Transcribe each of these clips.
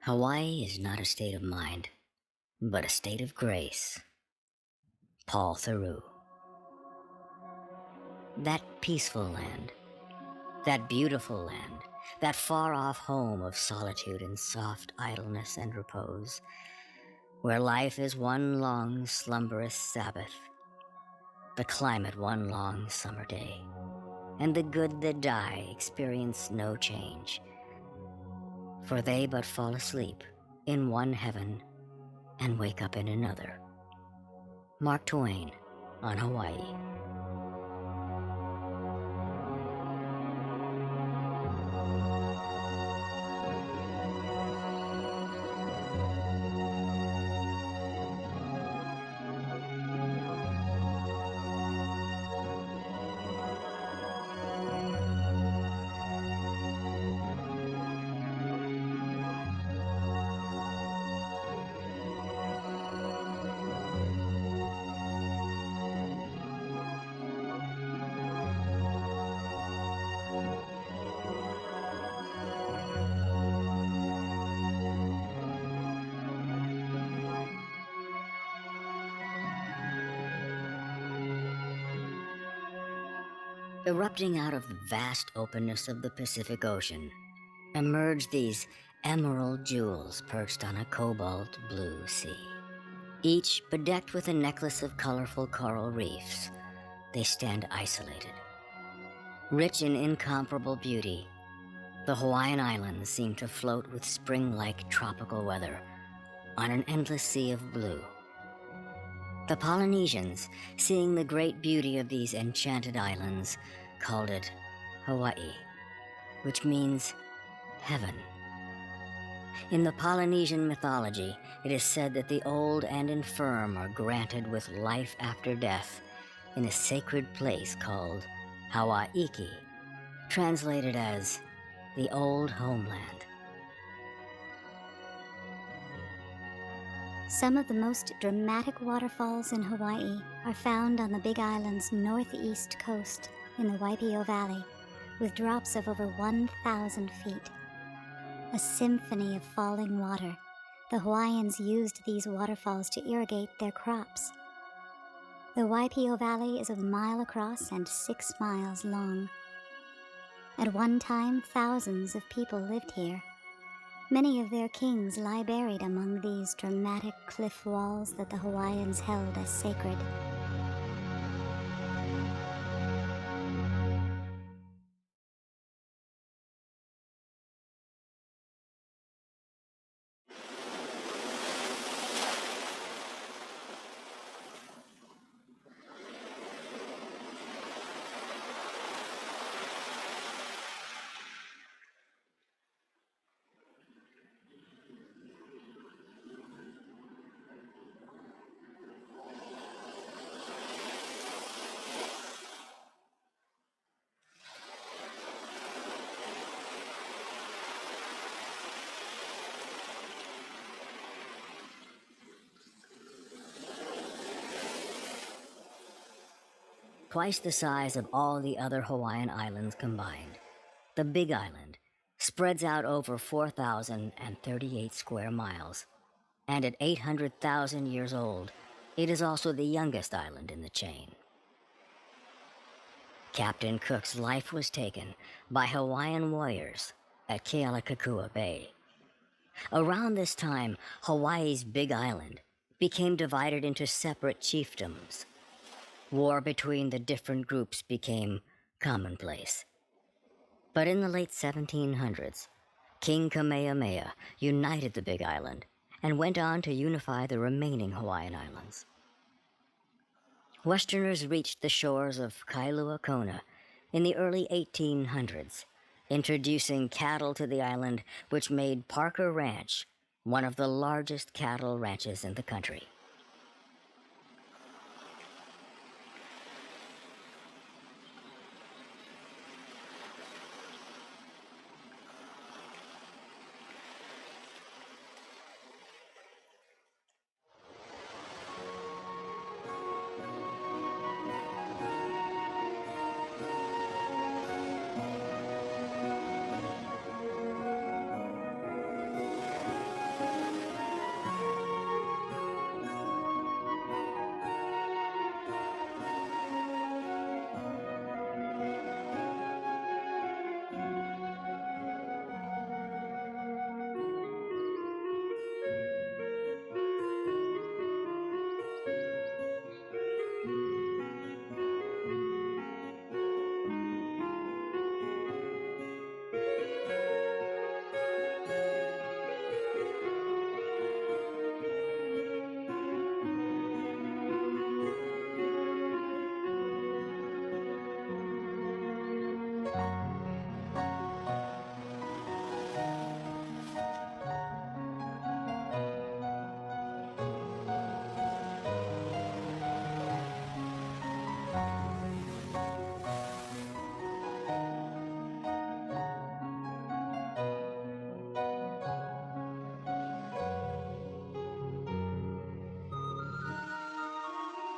Hawaii is not a state of mind, but a state of grace. Paul Theroux. That peaceful land, that beautiful land, that far-off home of solitude and soft idleness and repose, where life is one long slumberous Sabbath, the climate one long summer day, and the good that die experience no change, for they but fall asleep in one heaven and wake up in another. Mark Twain on Hawaii. Erupting out of the vast openness of the Pacific Ocean emerge these emerald jewels perched on a cobalt blue sea. Each bedecked with a necklace of colorful coral reefs, they stand isolated. Rich in incomparable beauty, the Hawaiian Islands seem to float with spring-like tropical weather on an endless sea of blue. The Polynesians, seeing the great beauty of these enchanted islands, called it Hawaii, which means heaven. In the Polynesian mythology, it is said that the old and infirm are granted with life after death in a sacred place called Hawaiki, translated as the old homeland. Some of the most dramatic waterfalls in Hawaii are found on the Big Island's northeast coast in the Waipio Valley, with drops of over 1,000 feet. A symphony of falling water, the Hawaiians used these waterfalls to irrigate their crops. The Waipio Valley is a mile across and 6 miles long. At one time, thousands of people lived here. Many of their kings lie buried among these dramatic cliff walls that the Hawaiians held as sacred. Twice the size of all the other Hawaiian islands combined, the Big Island spreads out over 4,038 square miles, and at 800,000 years old, it is also the youngest island in the chain. Captain Cook's life was taken by Hawaiian warriors at Kealakekua Bay. Around this time, Hawaii's Big Island became divided into separate chiefdoms. War between the different groups became commonplace. But in the late 1700s, King Kamehameha united the Big Island and went on to unify the remaining Hawaiian islands. Westerners reached the shores of Kailua Kona in the early 1800s, introducing cattle to the island, which made Parker Ranch one of the largest cattle ranches in the country.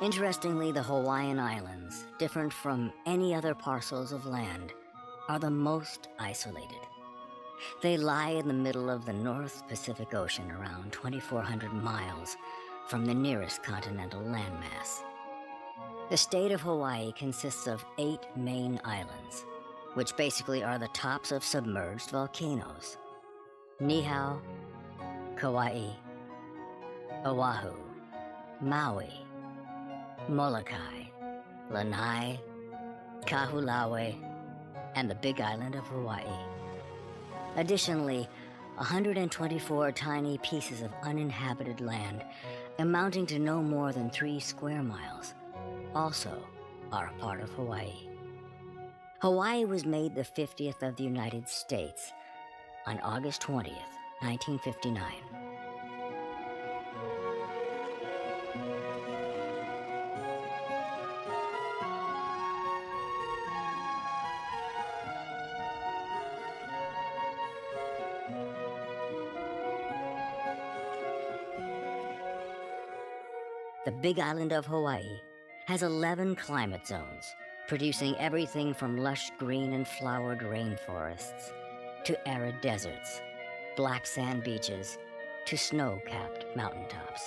Interestingly, the Hawaiian Islands, different from any other parcels of land, are the most isolated. They lie in the middle of the North Pacific Ocean, around 2,400 miles from the nearest continental landmass. The state of Hawaii consists of 8 main islands, which basically are the tops of submerged volcanoes: Niihau, Kaua'i, Oahu, Maui, Molokai, Lanai, Kahulawe, and the Big Island of Hawaii. Additionally, 124 tiny pieces of uninhabited land, amounting to no more than 3 square miles, also are a part of Hawaii. Hawaii was made the 50th of the United States on August 20th, 1959. The Big Island of Hawaii has 11 climate zones, producing everything from lush green and flowered rainforests to arid deserts, black sand beaches to snow-capped mountaintops.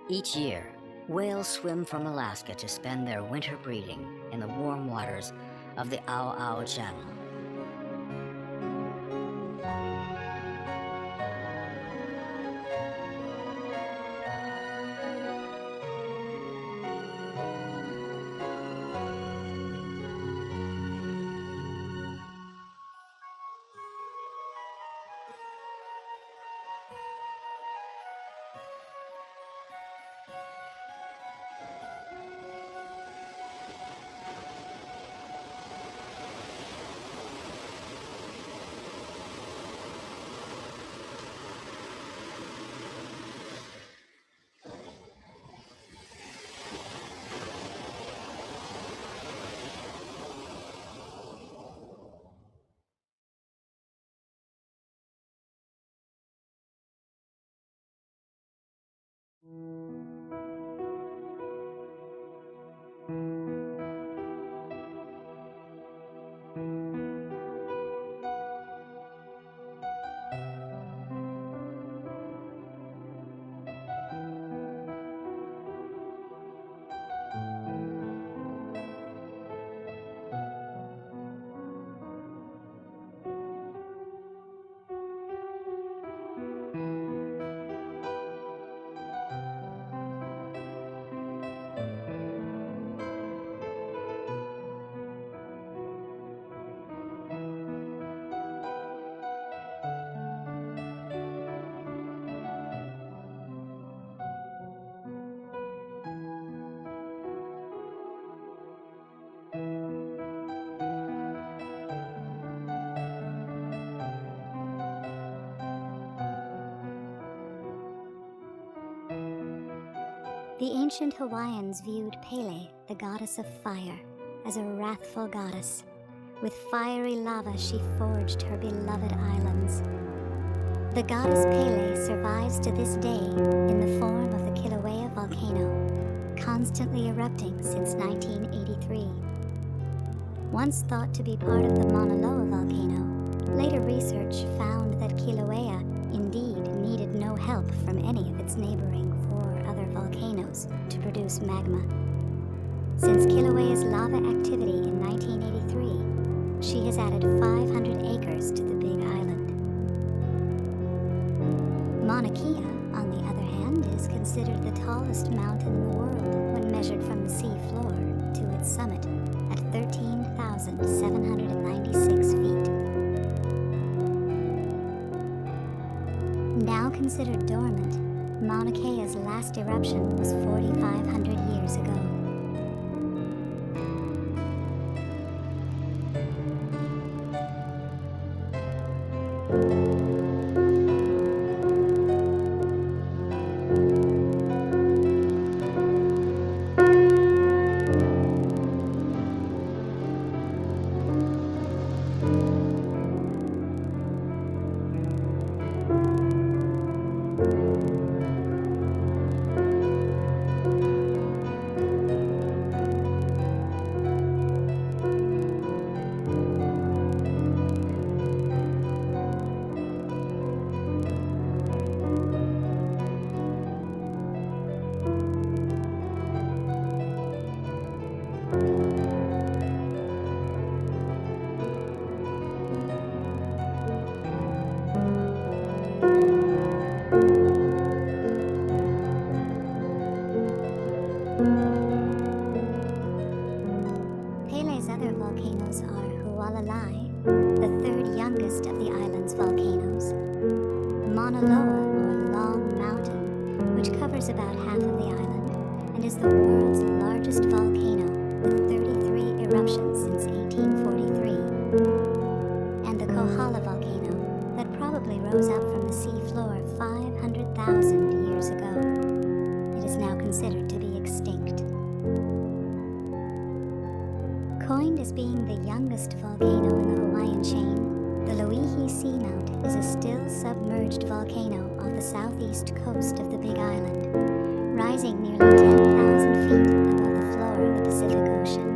Each year, whales swim from Alaska to spend their winter breeding in the warm waters of the Aoao Channel. The ancient Hawaiians viewed Pele, the goddess of fire, as a wrathful goddess. With fiery lava she forged her beloved islands. The goddess Pele survives to this day in the form of the Kilauea volcano, constantly erupting since 1983. Once thought to be part of the Mauna Loa volcano, later research found that Kilauea indeed needed no help from any of its neighboring 4 other volcanoes to produce magma. Since Kilauea's lava activity in 1983, she has added 500 acres to the Big Island. Mauna Kea, on the other hand, is considered the tallest mountain in the world when measured from the sea floor to its summit at 13,796 feet. Now considered dormant, Mauna Kea's last eruption was 4,500 years ago. Pele's other volcanoes are Hualalai, the third youngest of the island's volcanoes, Mauna Loa, or Long Mountain, which covers about half of the island and is the world's largest volcano with 33 eruptions since 1843, and the Kohala volcano that probably rose up from the sea floor 500,000 years ago. It is now considered to be extinct. Coined as being the youngest volcano in the Hawaiian chain, the Loihi Seamount is a still submerged volcano off the southeast coast of the Big Island, rising nearly 10,000 feet above the floor of the Pacific Ocean.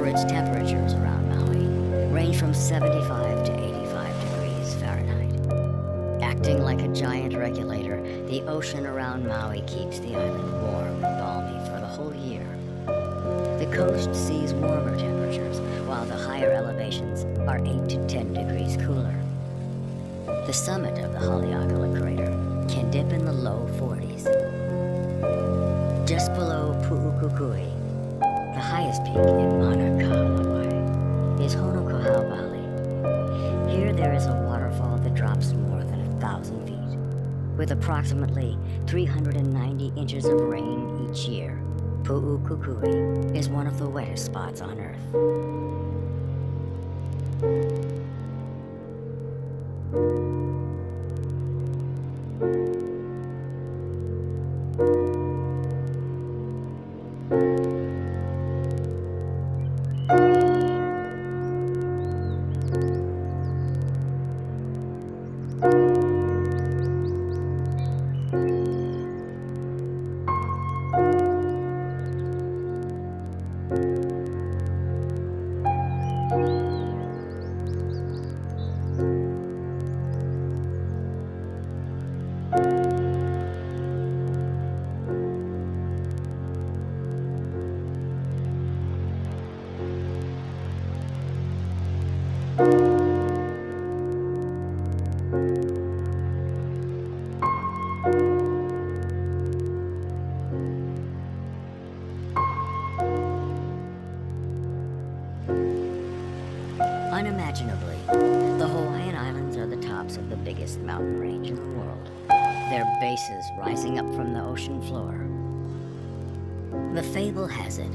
average temperatures around Maui range from 75 to 85 degrees Fahrenheit. Acting like a giant regulator, the ocean around Maui keeps the island warm and balmy for the whole year. The coast sees warmer temperatures, while the higher elevations are 8 to 10 degrees cooler. The summit of the Haleakala crater can dip in the low 40s. Just below Pu'ukukui, the highest peak in Manakauai, is Honokohau Valley. Here there is a waterfall that drops more than 1,000 feet, with approximately 390 inches of rain each year. Pu'ukukui is one of the wettest spots on Earth. Unimaginably, the Hawaiian Islands are the tops of the biggest mountain range in the world, their bases rising up from the ocean floor. The fable has it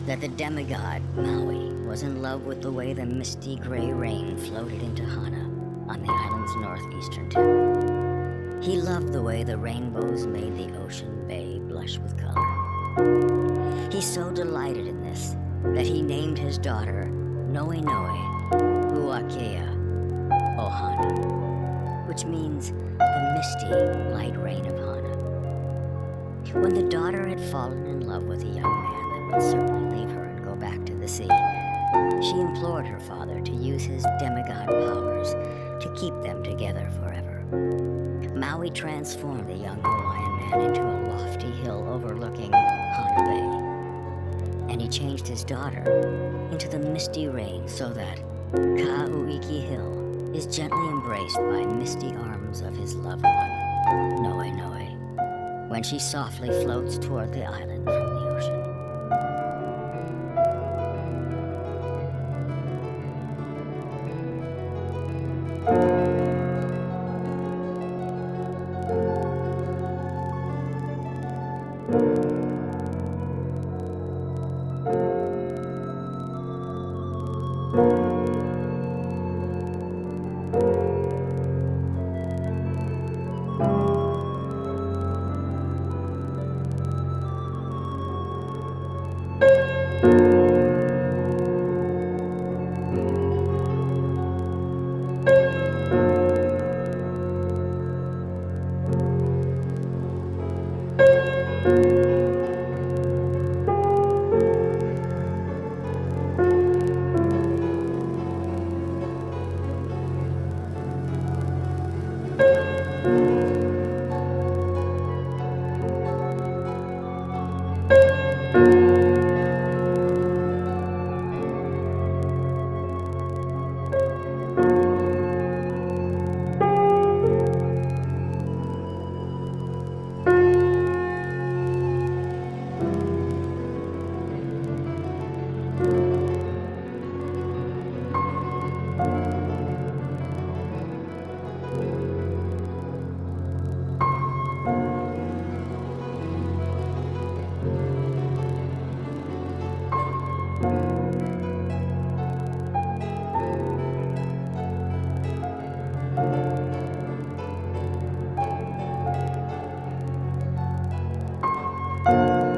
that the demigod Mauи was in love with the way the misty gray rain floated into Hana on the island's northeastern tip. He loved the way the rainbows made the ocean bay blush with color. He so delighted in this that he named his daughter Noe Noe Huakea Ohana, which means the misty light rain of Hana. When the daughter had fallen in love with a young man that would certainly leave her and go back to the sea, she implored her father to use his demigod powers to keep them together forever. Maui transformed the young Hawaiian man into a lofty hill overlooking Hana Bay, and he changed his daughter into the misty rain so that Ka'uiki Hill is gently embraced by misty arms of his loved one, Noe Noe, when she softly floats toward the island from the ocean.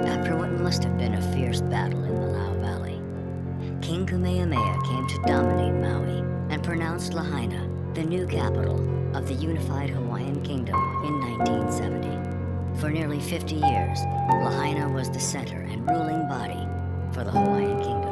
After what must have been a fierce battle in the Lau Valley, King Kamehameha came to dominate Maui and pronounced Lahaina the new capital of the unified Hawaiian kingdom in 1970. For nearly 50 years, Lahaina was the center and ruling body for the Hawaiian kingdom.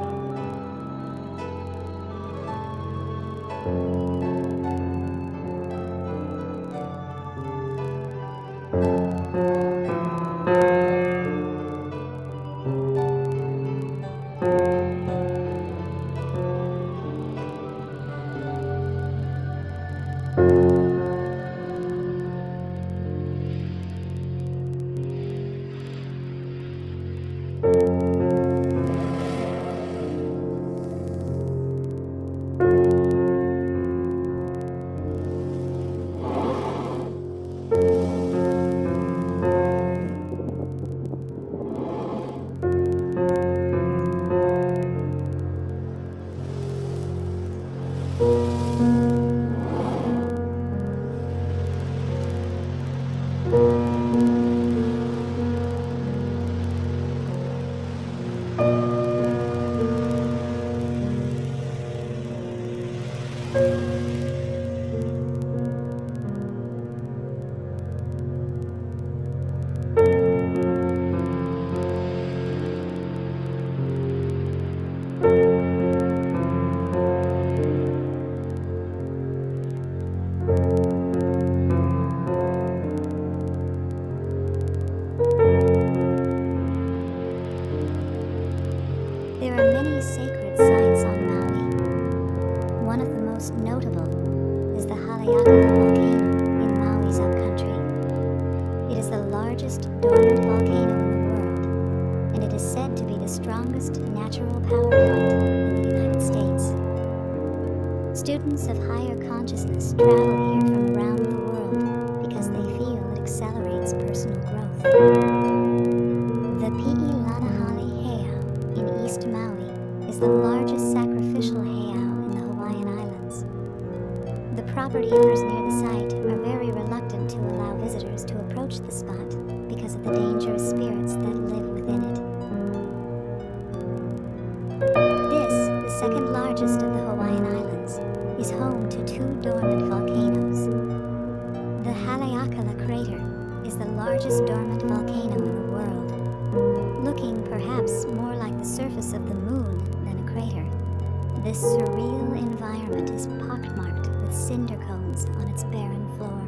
There are many sacred sites on Maui. One of the most notable is the Haleakala volcano in Maui's upcountry. It is the largest dormant volcano in the world, and it is said to be the strongest natural power plant in the United States. Students of higher consciousness travel here from around the world because they feel it accelerates personal growth. The Pi'ilanahale Heiau in East Maui is the largest sacrificial heiau in the Hawaiian Islands. The property owners near the site are very reluctant to allow visitors to approach the spot because of the dangerous spirits that live within it. This, the second largest of the Hawaiian Islands, is home to two dormant volcanoes. The Haleakala crater is the largest dormant volcano in the world, looking perhaps more like the surface of the moon than a crater. This surreal environment is pockmarked with cinder cones on its barren floor.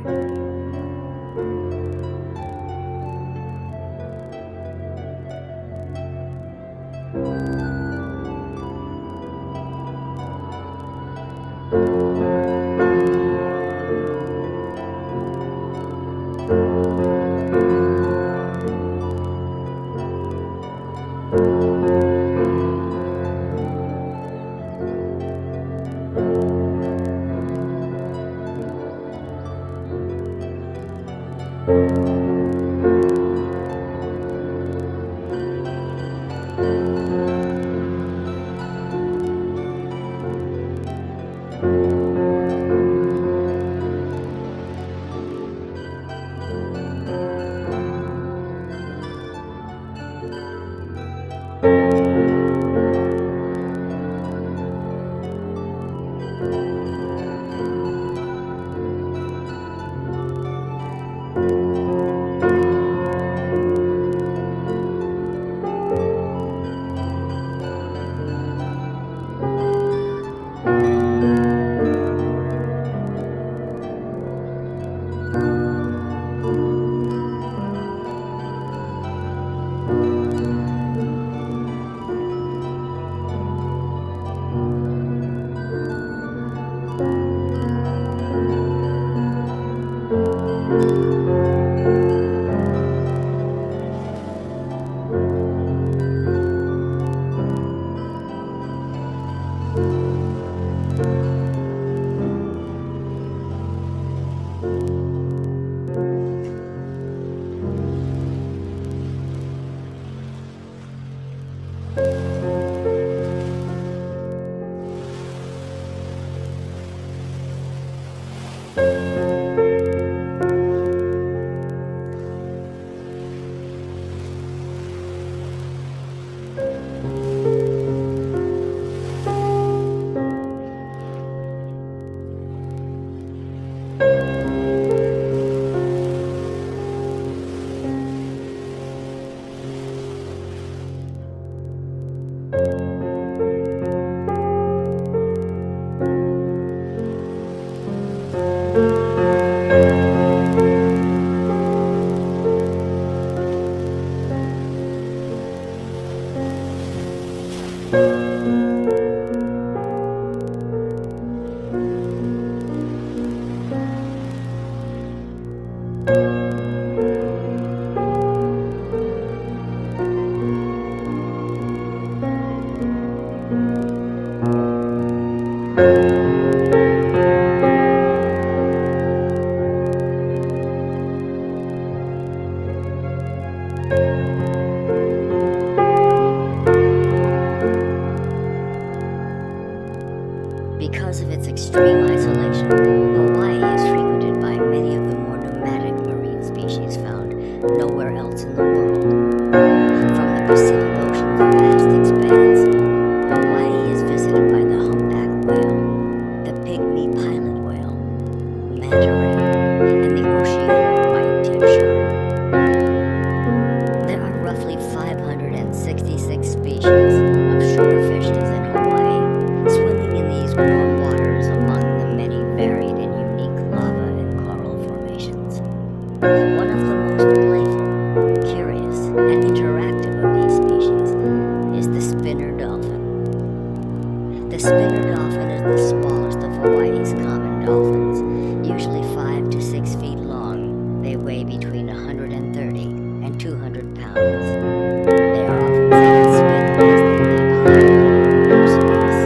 Because of its extreme isolation, Hawaii is frequented by many of the more nomadic marine species found nowhere else in the world. From the Pacific Ocean's vast expanse, Hawaii is visited by the humpback whale, the pygmy pilot whale, manta ray, and the oceanic white-tipped shark. There are roughly 566 species of shore fishes in Hawaii, swimming in these warm waters among the many varied and unique lava and coral formations. One of the most playful, curious, and interactive of these species is the spinner dolphin. The spinner dolphin is the smallest of Hawaii's common dolphins, usually 5 to 6 feet long. They weigh between 130 and 200 pounds. They are often seen spinning as they leap high over the surface.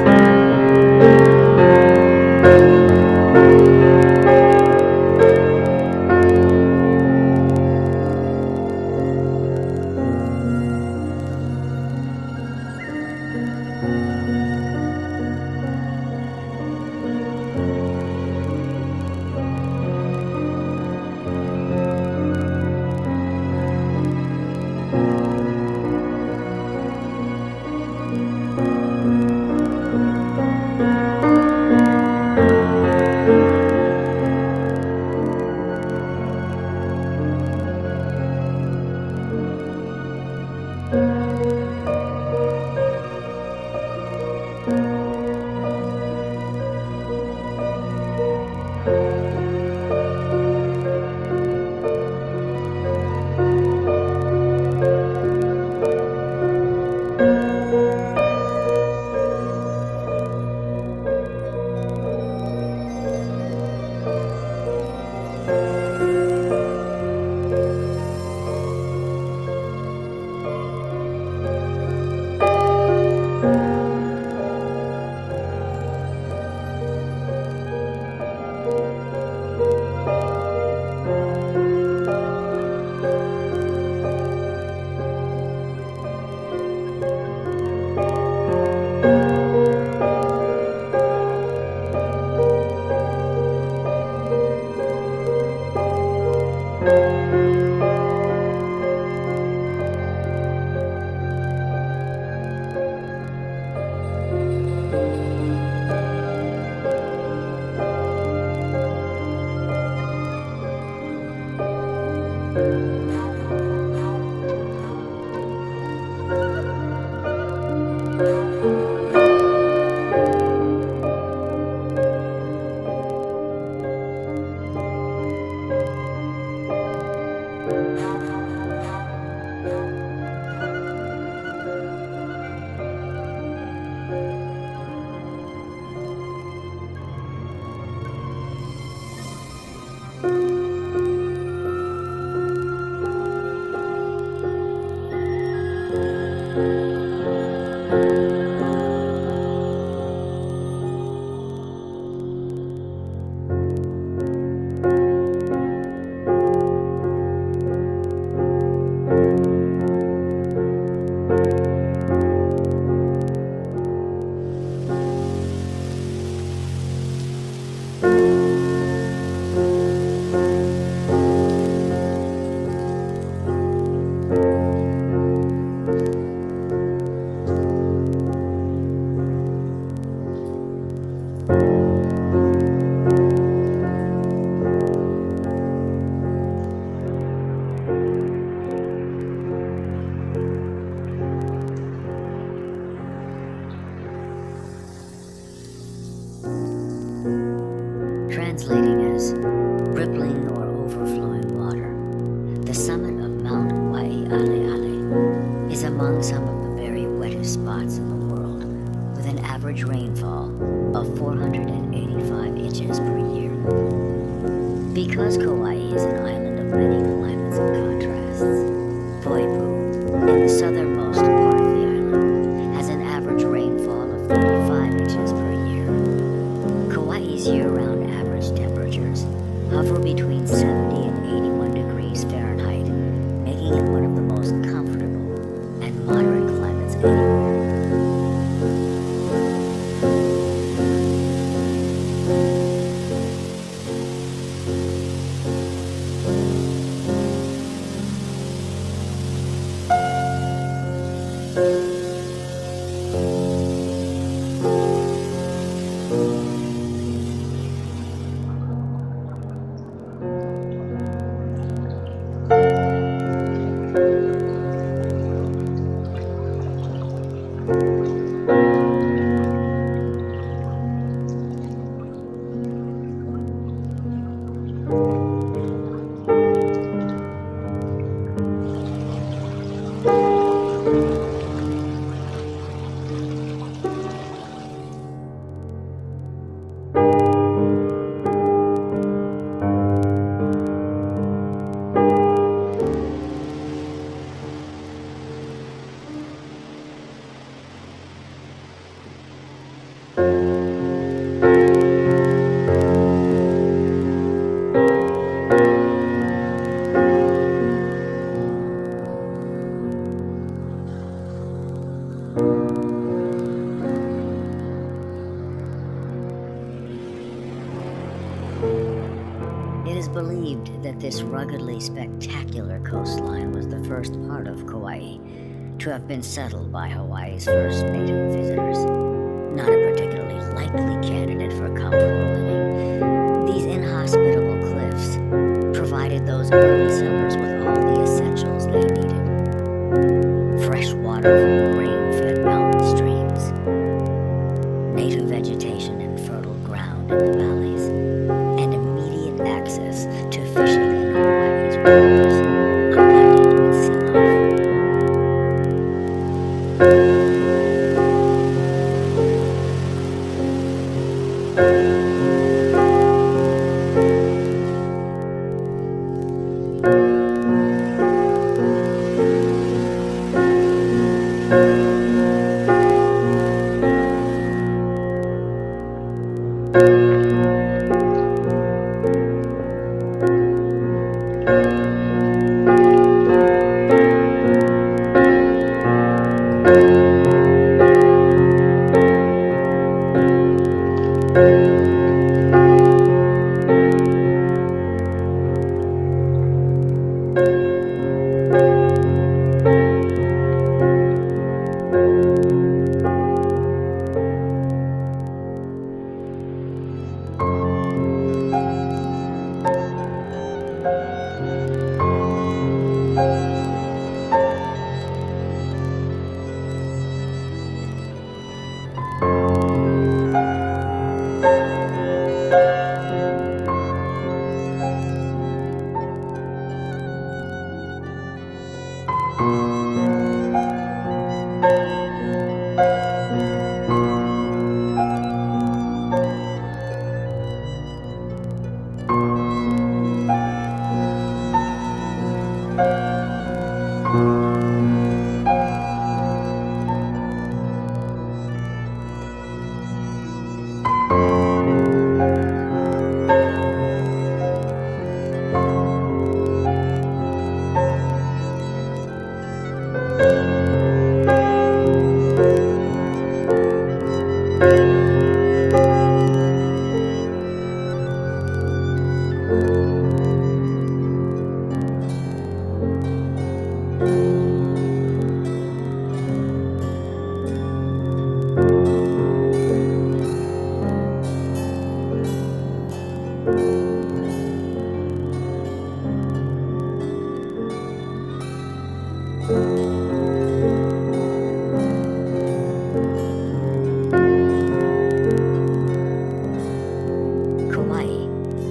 Translating as rippling or overflowing water, the summit of Mount Waialeale is among some of the very wettest spots in the world, with an average rainfall of 485 inches per year. Because Kaua'i is an island of many climates and contrasts, Poipu, in the southernmost part of the island, has an average rainfall of 35 inches per year. Kauai's year-round average temperatures hover between 70 and 81 degrees Fahrenheit, making it one of the most comfortable and moderate climates anywhere. It is believed that this ruggedly spectacular coastline was the first part of Kaua'i to have been settled by Hawaii's first native visitors. Not a particularly likely candidate for comfortable living, these inhospitable cliffs provided those early settlers with all the essentials they needed. Fresh water from rain-fed mountain streams, native vegetation and fertile ground in the valleys, and immediate access to fishing in Hawaii's waters, abundant with sea life. Kauai,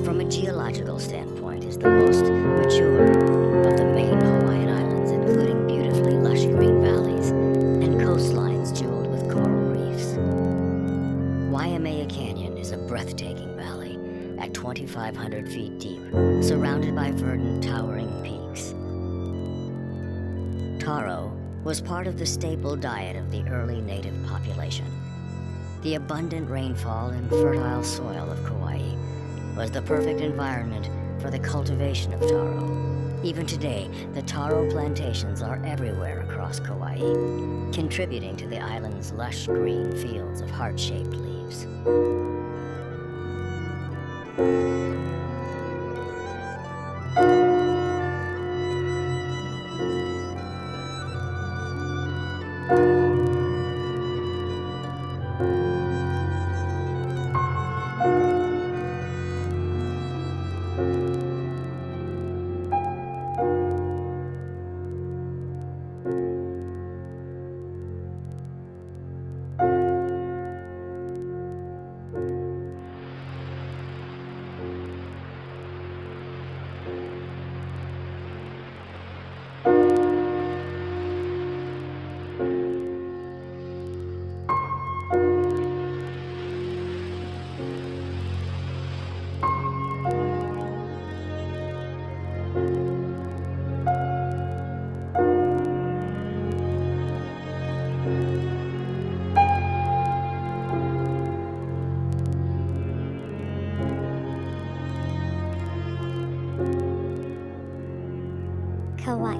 from a geological standpoint, is the most mature of the main Hawaiian islands, including beautifully lush green valleys and coastlines jeweled with coral reefs. Waimea Canyon is a breathtaking valley at 2,500 feet deep, surrounded by verdant, towering peaks. Taro was part of the staple diet of the early native population. The abundant rainfall and fertile soil of Kauai was the perfect environment for the cultivation of taro. Even today, the taro plantations are everywhere across Kauai, contributing to the island's lush green fields of heart-shaped leaves. Hawaii.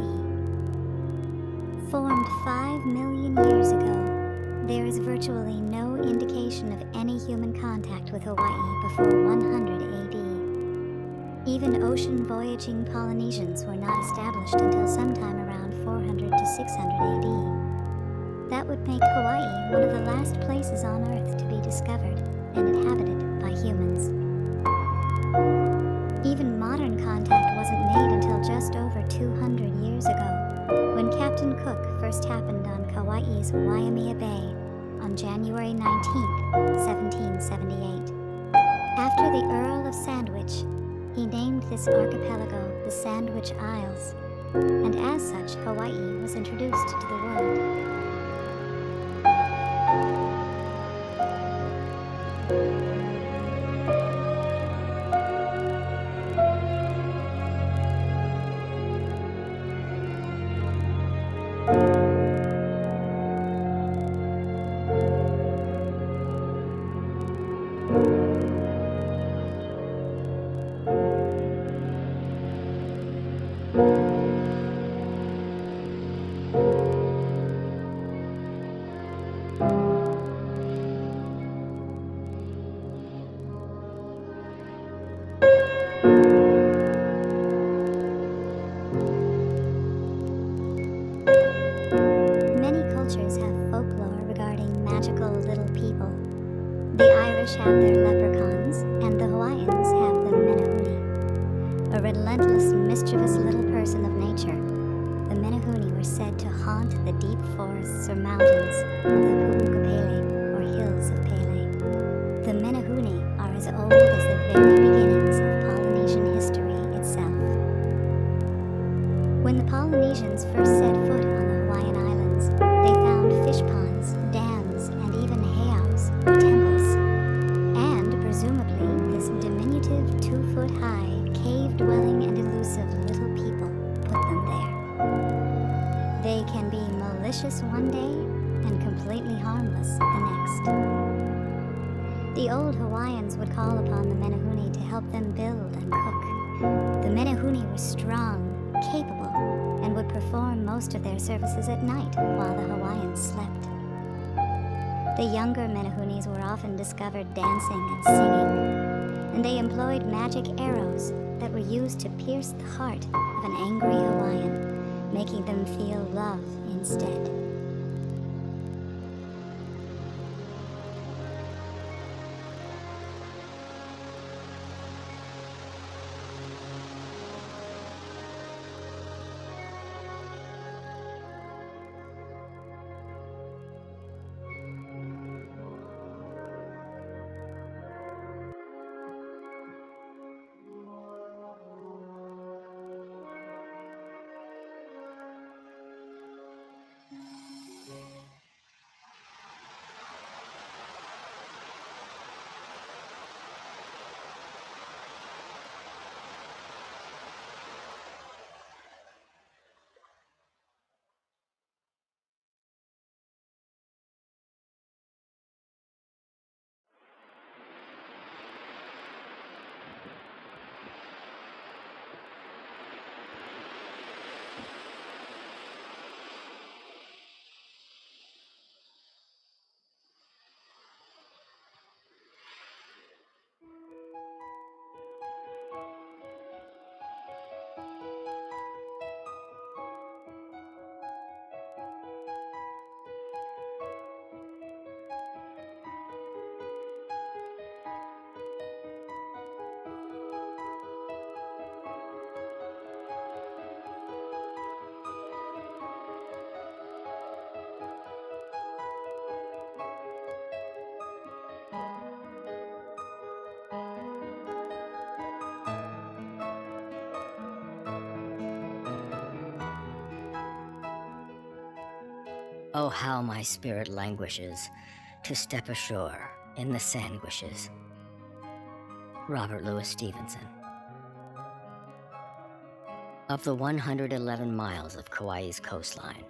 Formed 5 million years ago, there is virtually no indication of any human contact with Hawaii before 100 AD. Even ocean-voyaging Polynesians were not established until sometime around 400 to 600 AD. That would make Hawaii one of the last places on Earth to be discovered and inhabited by humans. Even modern contact wasn't made until just over 200 years ago, when Captain Cook first happened on Kauai's Waimea Bay on January 19, 1778. After the Earl of Sandwich, he named this archipelago the Sandwich Isles, and as such, Hawaii was introduced to the world. Have their leprechauns, and the Hawaiians have the menehune, a relentless, mischievous little person of nature. The menehune were said to haunt the deep forests or mountains of the Pu'ukapele, or hills of Pele. The menehune are as old as the very beginnings of Polynesian history itself. When the Polynesians first set foot on the Hawaiian Islands, they found fish ponds, dams, and even heiaus, or temples. Presumably, this diminutive, 2-foot-high, cave-dwelling and elusive little people put them there. They can be malicious one day and completely harmless the next. The old Hawaiians would call upon the menehune to help them build and cook. The menehune were strong, capable, and would perform most of their services at night while the Hawaiians slept. The younger menehunes were often discovered dancing and singing, and they employed magic arrows that were used to pierce the heart of an angry Hawaiian, making them feel love instead. Oh, how my spirit languishes to step ashore in the sandwishes. Robert Louis Stevenson. Of the 111 miles of Kauai's coastline,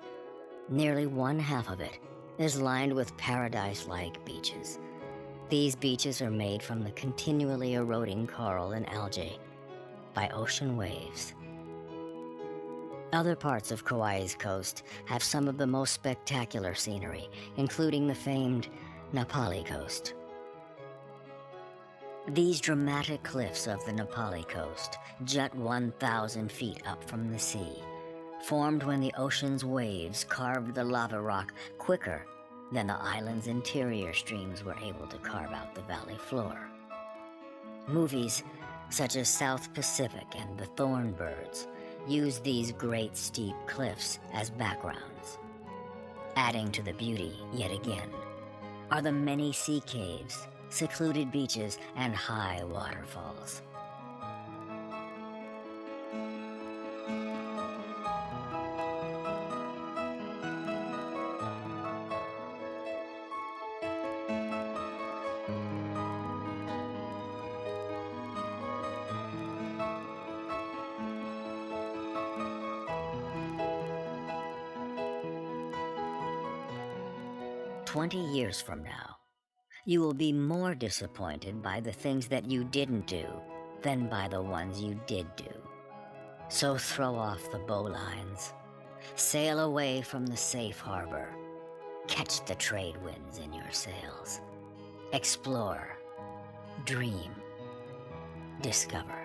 nearly one half of it is lined with paradise-like beaches. These beaches are made from the continually eroding coral and algae by ocean waves. Other parts of Kauai's coast have some of the most spectacular scenery, including the famed Napali Coast. These dramatic cliffs of the Napali Coast jut 1,000 feet up from the sea, formed when the ocean's waves carved the lava rock quicker than the island's interior streams were able to carve out the valley floor. Movies such as South Pacific and The Thorn Birds use these great steep cliffs as backgrounds. Adding to the beauty, yet again, are the many sea caves, secluded beaches, and high waterfalls. "20 years from now, you will be more disappointed by the things that you didn't do than by the ones you did do. So throw off the bowlines, sail away from the safe harbor, catch the trade winds in your sails, explore, dream, discover."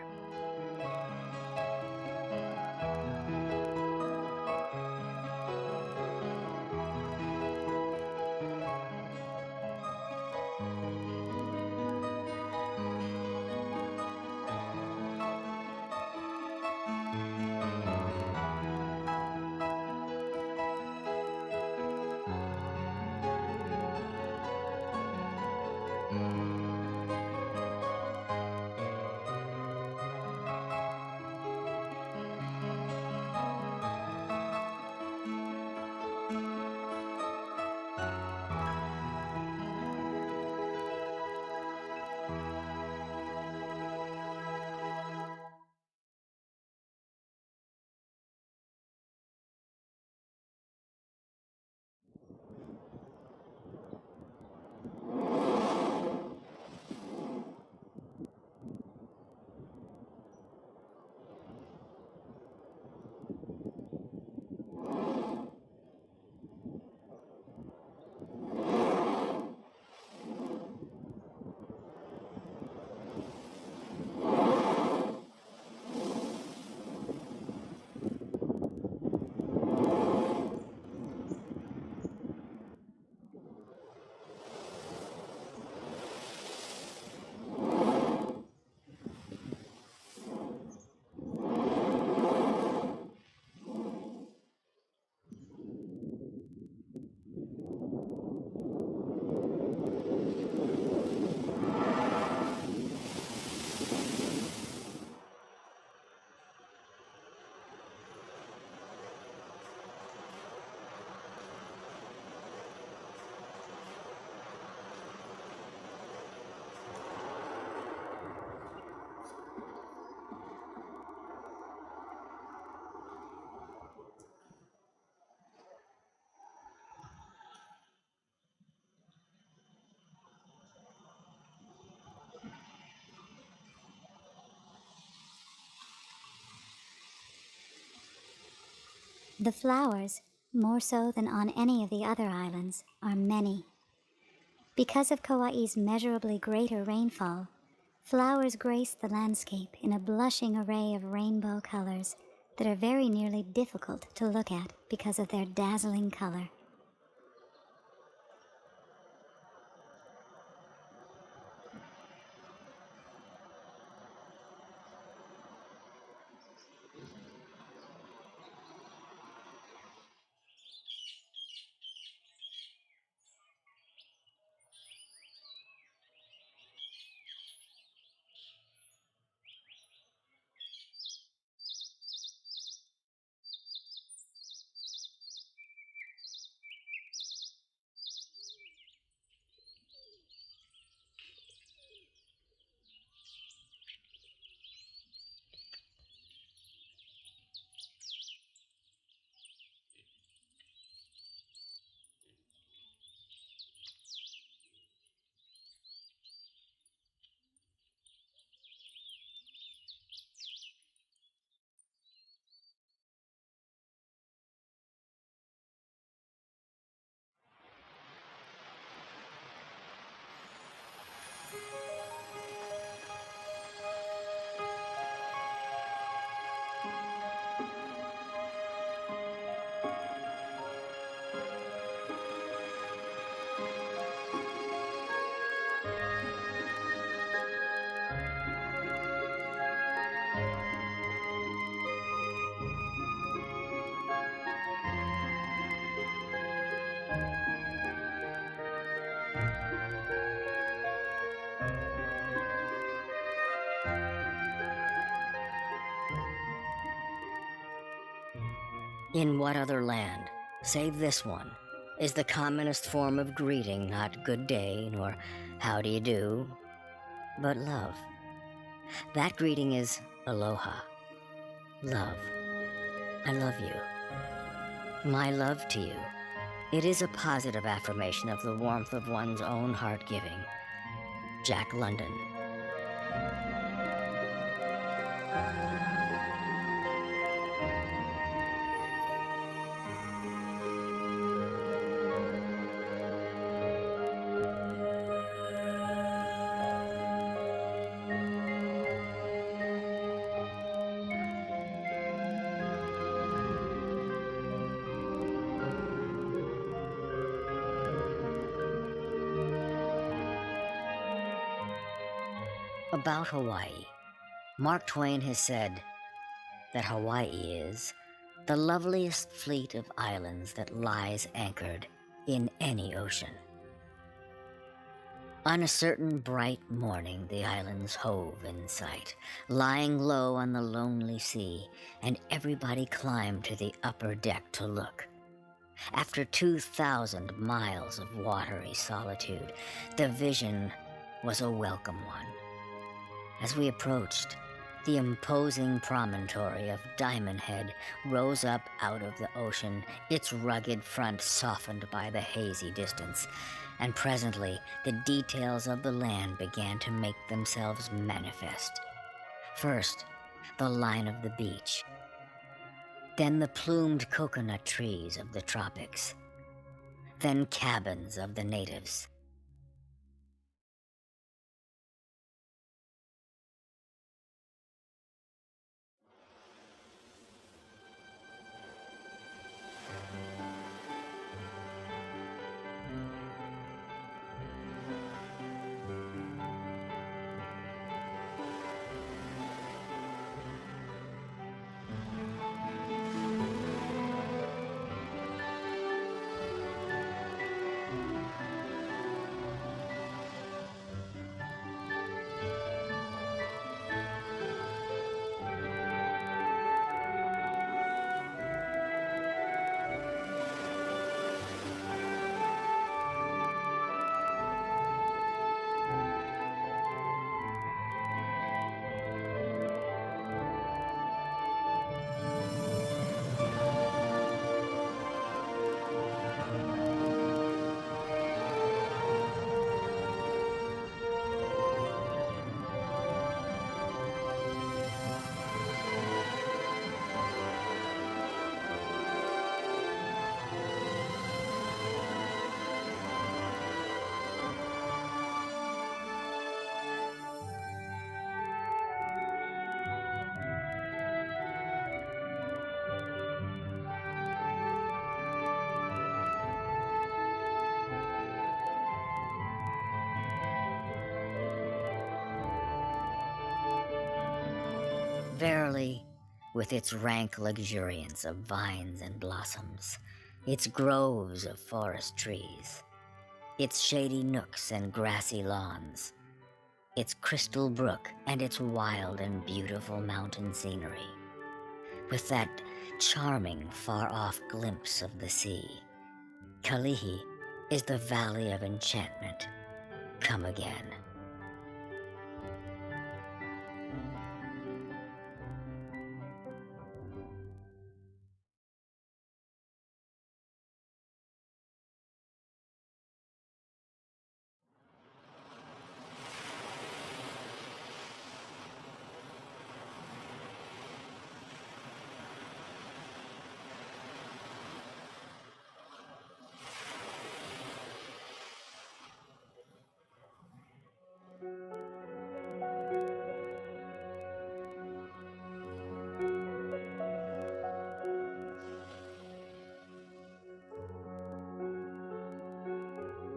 The flowers, more so than on any of the other islands, are many. Because of Kauai's measurably greater rainfall, flowers grace the landscape in a blushing array of rainbow colors that are very nearly difficult to look at because of their dazzling color. In what other land, save this one, is the commonest form of greeting not good day nor how do you do, but love? That greeting is aloha. Love. I love you. My love to you. It is a positive affirmation of the warmth of one's own heart giving. Jack London. About Hawaii, Mark Twain has said that Hawaii is the loveliest fleet of islands that lies anchored in any ocean. On a certain bright morning, the islands hove in sight, lying low on the lonely sea, and everybody climbed to the upper deck to look. After 2,000 miles of watery solitude, the vision was a welcome one. As we approached, the imposing promontory of Diamond Head rose up out of the ocean, its rugged front softened by the hazy distance, and presently the details of the land began to make themselves manifest. First, the line of the beach, then the plumed coconut trees of the tropics, then cabins of the natives. Verily, with its rank luxuriance of vines and blossoms, its groves of forest trees, its shady nooks and grassy lawns, its crystal brook and its wild and beautiful mountain scenery, with that charming far-off glimpse of the sea, Kalihi is the valley of enchantment come again.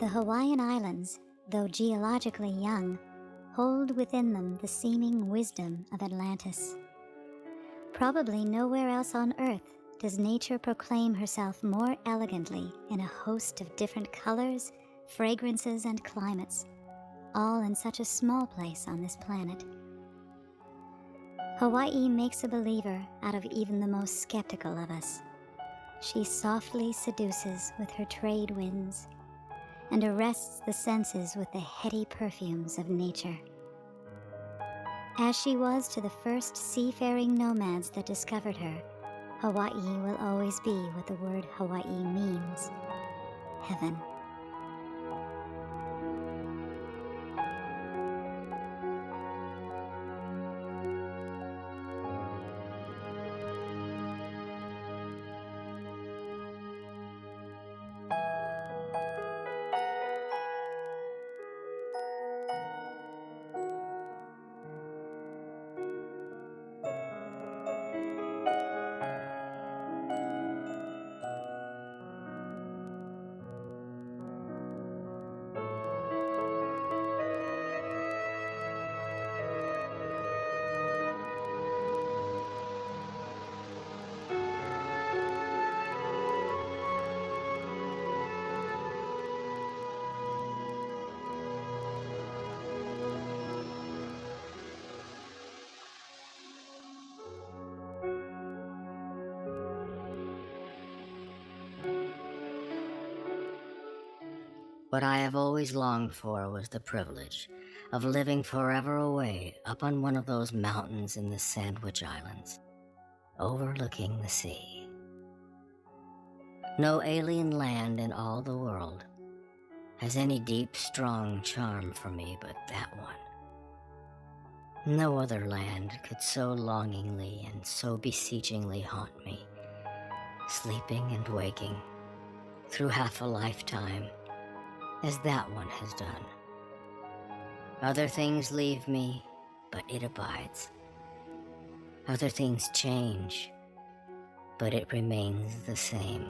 The Hawaiian Islands, though geologically young, hold within them the seeming wisdom of Atlantis. Probably nowhere else on Earth does nature proclaim herself more elegantly in a host of different colors, fragrances, and climates, all in such a small place on this planet. Hawaii makes a believer out of even the most skeptical of us. She softly seduces with her trade winds and arrests the senses with the heady perfumes of nature. As she was to the first seafaring nomads that discovered her, Hawaii will always be what the word Hawaii means: heaven. What I have always longed for was the privilege of living forever away up on one of those mountains in the Sandwich Islands, overlooking the sea. No alien land in all the world has any deep, strong charm for me but that one. No other land could so longingly and so beseechingly haunt me, sleeping and waking, through half a lifetime, as that one has done. Other things leave me, but it abides. Other things change, but it remains the same.